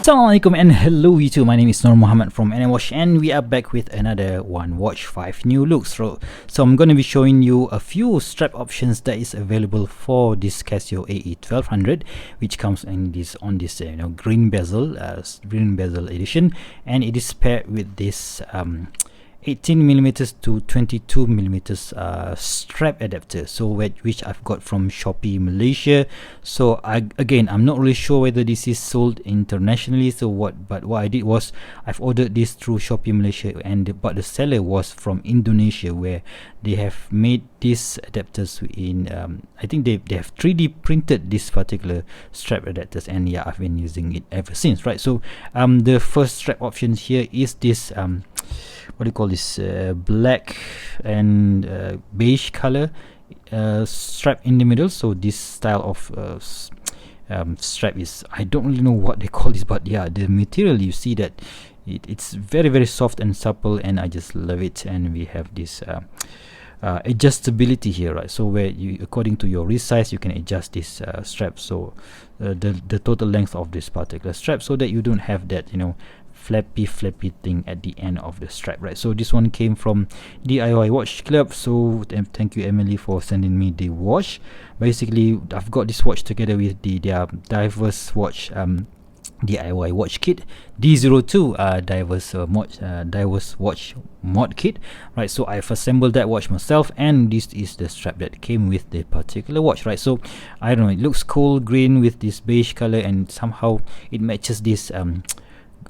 Assalamualaikum and hello YouTube, my name is Nur Muhammad from NWatch and we are back with another One Watch 5 new looks. So I'm going to be showing you a few strap options that is available for this Casio AE1200, which comes in this green bezel edition, and it is paired with this 18mm to 22mm strap adapter, so which I've got from Shopee Malaysia. So I'm not really sure whether this is sold internationally, but what I did was I've ordered this through Shopee Malaysia, but the seller was from Indonesia, where they have made these adapters in I think they have 3D printed this particular strap adapters, and yeah, I've been using it ever since, right? So the first strap option here is this what do you call this, black and beige color strap in the middle. So this style of strap is, I don't really know what they call this, but yeah, the material, you see that it's very, very soft and supple, and I just love it. And we have this adjustability here, right? So where you, according to your wrist size, you can adjust this strap, so the total length of this particular strap, so that you don't have that, flappy thing at the end of the strap, right? So this one came from DIY Watch Club, so thank you Emily for sending me the watch. Basically, I've got this watch together with their diverse watch DIY watch kit D02 diverse watch mod kit, right? So I've assembled that watch myself, and this is the strap that came with the particular watch, right? So I don't know, it looks cool green with this beige color, and somehow it matches this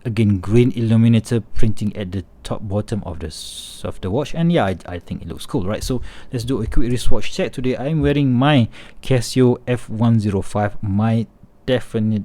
again green illuminator printing at the bottom of the watch, and yeah, I think it looks cool, right? So let's do a quick wristwatch check. Today I'm wearing my Casio F105, my definite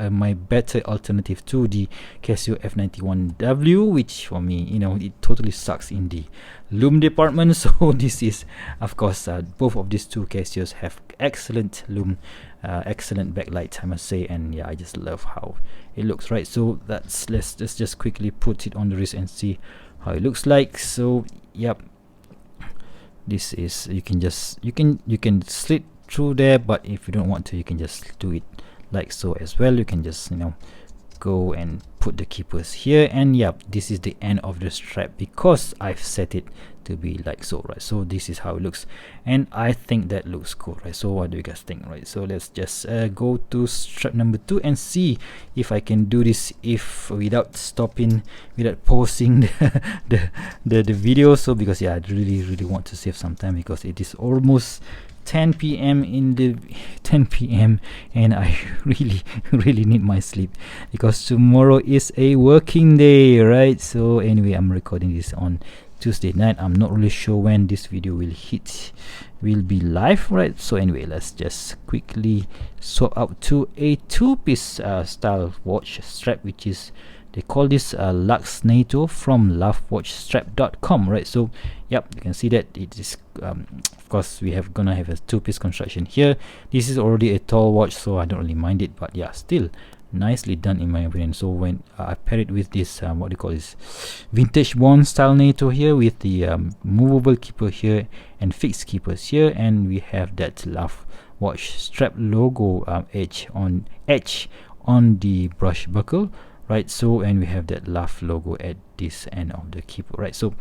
my better alternative to the Casio F91W, which for me, it totally sucks in the lume department. So this is, of course, both of these two Casios have excellent lume, excellent backlight, I must say, and yeah, I just love how it looks, right? So let's just quickly put it on the wrist and see how it looks like. So yep, this is, you can slit through there, but if you don't want to, you can just do it like so as well. You can just go and put the keepers here, and yeah, this is the end of the strap because I've set it to be like so, right? So this is how it looks, and I think that looks cool, right? So what do you guys think, right? So let's just go to strap number 2 and see if I can do this without stopping, without pausing the video. So because yeah, I really want to save some time, because it is almost 10 p.m. and I really need my sleep, because tomorrow is a working day, right? So anyway, I'm recording this on Tuesday night. I'm not really sure when this video will be live, right? So anyway, let's just quickly swap out to a two-piece style watch strap, which is, they call this Lux NATO from lovewatchstrap.com, right? So yep, you can see that it is of course we have gonna have a two-piece construction here. This is already a tall watch, so I don't really mind it, but yeah, still nicely done in my opinion. So when I pair it with this what do you call this, vintage bond style NATO here, with the movable keeper here and fixed keepers here, and we have that Love Watch strap logo edge on the brush buckle, right? So, and we have that Love logo at this end of the keeper, right? So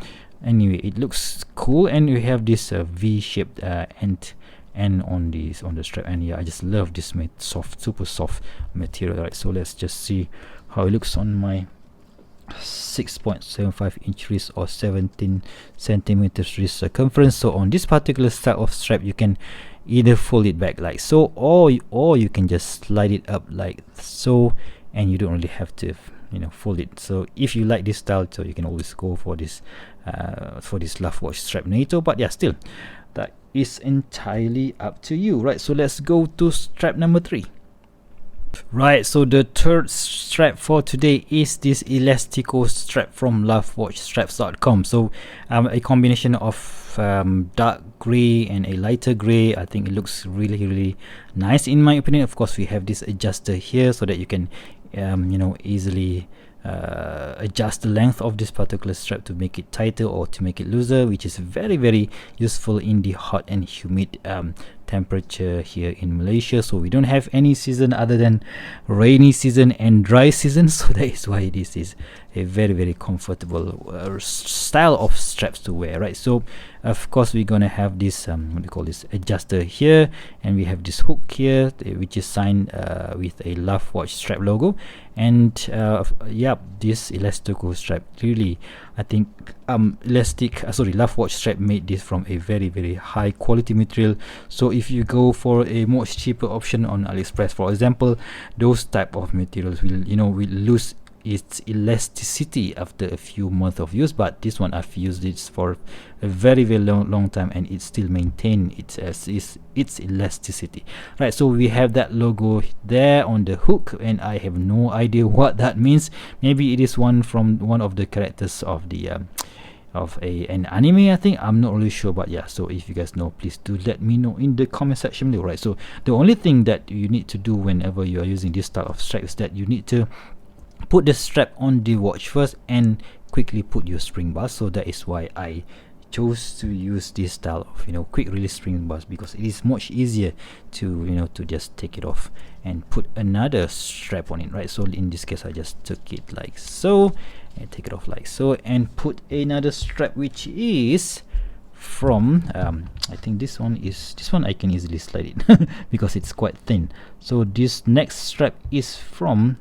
anyway, it looks cool, and we have this V-shaped end on the strap, and yeah, I just love this super soft material, right? So let's just see how it looks on my 6.75 inch wrist or 17 centimeters wrist circumference. So on this particular style of strap, you can either fold it back like so, or you can just slide it up like so, and you don't really have to fold it. So if you like this style, so you can always go for this Love Watch strap NATO, but yeah, still, that is entirely up to you, right? So let's go to strap number 3. Right, so the third strap for today is this Elastico strap from lovewatchstraps.com. So a combination of dark gray and a lighter gray. I think it looks really nice in my opinion. Of course, we have this adjuster here so that you can easily adjust the length of this particular strap to make it tighter or to make it looser, which is very useful in the hot and humid temperature here in Malaysia. So we don't have any season other than rainy season and dry season, so that is why this is a very comfortable style of straps to wear, right? So of course we're gonna have this what do you call this, adjuster here, and we have this hook here which is signed with a Love Watch strap logo. And this elastico strap, really I think Love Watch strap made this from a very high quality material. So if you go for a much cheaper option on AliExpress, for example, those type of materials will lose its elasticity after a few months of use, but this one I've used this for a very long time, and it still maintain its elasticity, right? So we have that logo there on the hook, and I have no idea what that means. Maybe it is one of the characters of the an anime, I think. I'm not really sure, but yeah, so if you guys know, please do let me know in the comment section below, right? So the only thing that you need to do whenever you are using this style of strap is that you need to put the strap on the watch first and quickly put your spring bars. So that is why I chose to use this style of quick release spring bars, because it is much easier to to just take it off and put another strap on it, right? So in this case I just took it like so and take it off like so and put another strap, which is from I think this one I can easily slide it because it's quite thin. So this next strap is from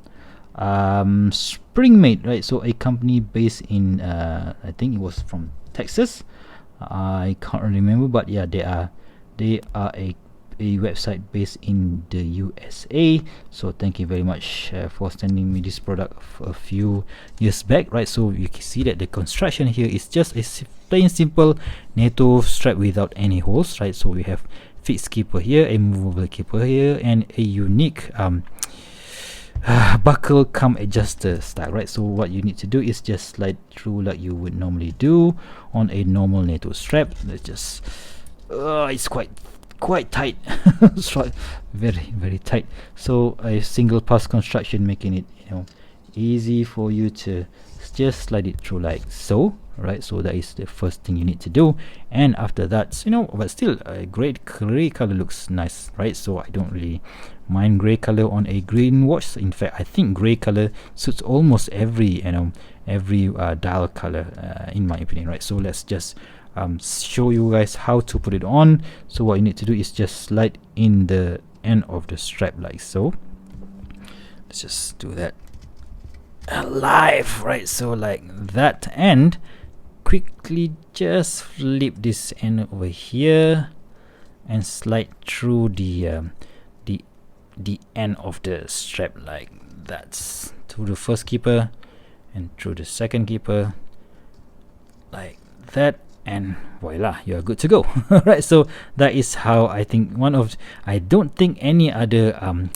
Springmate, right? So a company based in I think it was from Texas, I can't remember, but yeah, they are a website based in the USA. So thank you very much for sending me this product a few years back, right? So you can see that the construction here is just a plain simple nato strap without any holes, right? So we have fixed keeper here, a movable keeper here, and a unique buckle cum adjuster style, right? So what you need to do is just slide through like you would normally do on a normal nato strap. Let's just it's quite tight. It's very tight. So a single pass construction, making it easy for you to just slide it through like so, right? So that is the first thing you need to do. And after that, but still a great gray color looks nice, right? So I don't really mind gray color on a green watch. In fact, I think gray color suits almost every dial color in my opinion, right? So let's just show you guys how to put it on. So what you need to do is just slide in the end of the strap like so. Let's just do that live, right? So like that, and quickly just flip this end over here and slide through the end of the strap like that, through the first keeper and through the second keeper like that, and voila, you are good to go. Right? So that is how I think I don't think any other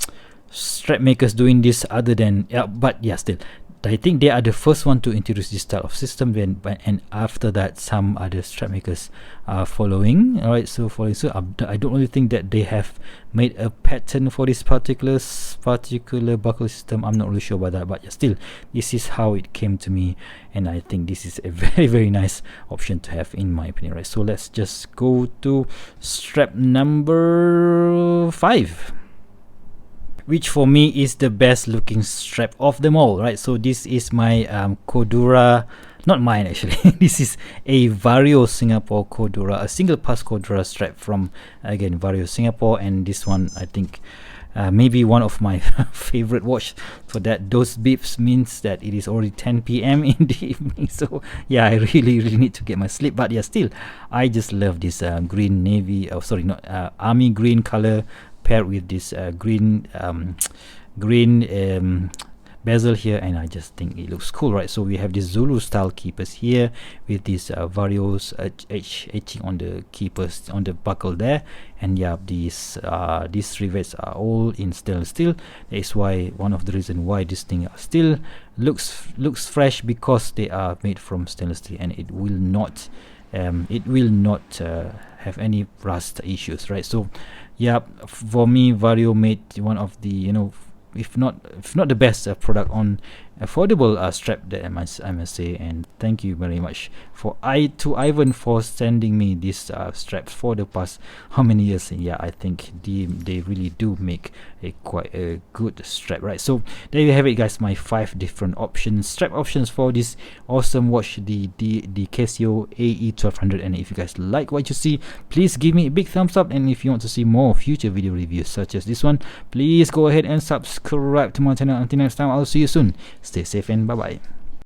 strap makers doing this other than still I think they are the first one to introduce this style of system, and after that some other strap makers are following. Alright, so following suit. I don't really think that they have made a pattern for this particular buckle system. I'm not really sure about that, but yeah, still this is how it came to me, and I think this is a very nice option to have in my opinion, right? So let's just go to strap number 5, which for me is the best looking strap of them all, right? So this is my Cordura, not mine actually. This is a Vario Singapore Cordura, a single pass Cordura strap from again Vario Singapore, and this one I think maybe one of my favorite watch. For that, those beeps means that it is already 10 p.m. in the evening. So yeah, I really need to get my sleep. But yeah, still I just love this green navy, army green color paired with this green bezel here, and I just think it looks cool, right? So we have this Zulu style keepers here with these Varios etching on the keepers on the buckle there, and yeah, these rivets are all in stainless steel. That is why one of the reason why this thing still looks fresh, because they are made from stainless steel, and it will not have any rust issues, right? So yeah, for me, Vario made one of the if not the best product on affordable strap that I must say. And thank you very much to Ivan for sending me these straps for the past how many years. And yeah, I think they really do make a quite a good strap, right? So there you have it, guys, my 5 different strap options for this awesome watch, the Casio AE1200. And if you guys like what you see, please give me a big thumbs up, and if you want to see more future video reviews such as this one, please go ahead and subscribe to my channel. Until next time, I'll see you soon. Stay safe and bye bye.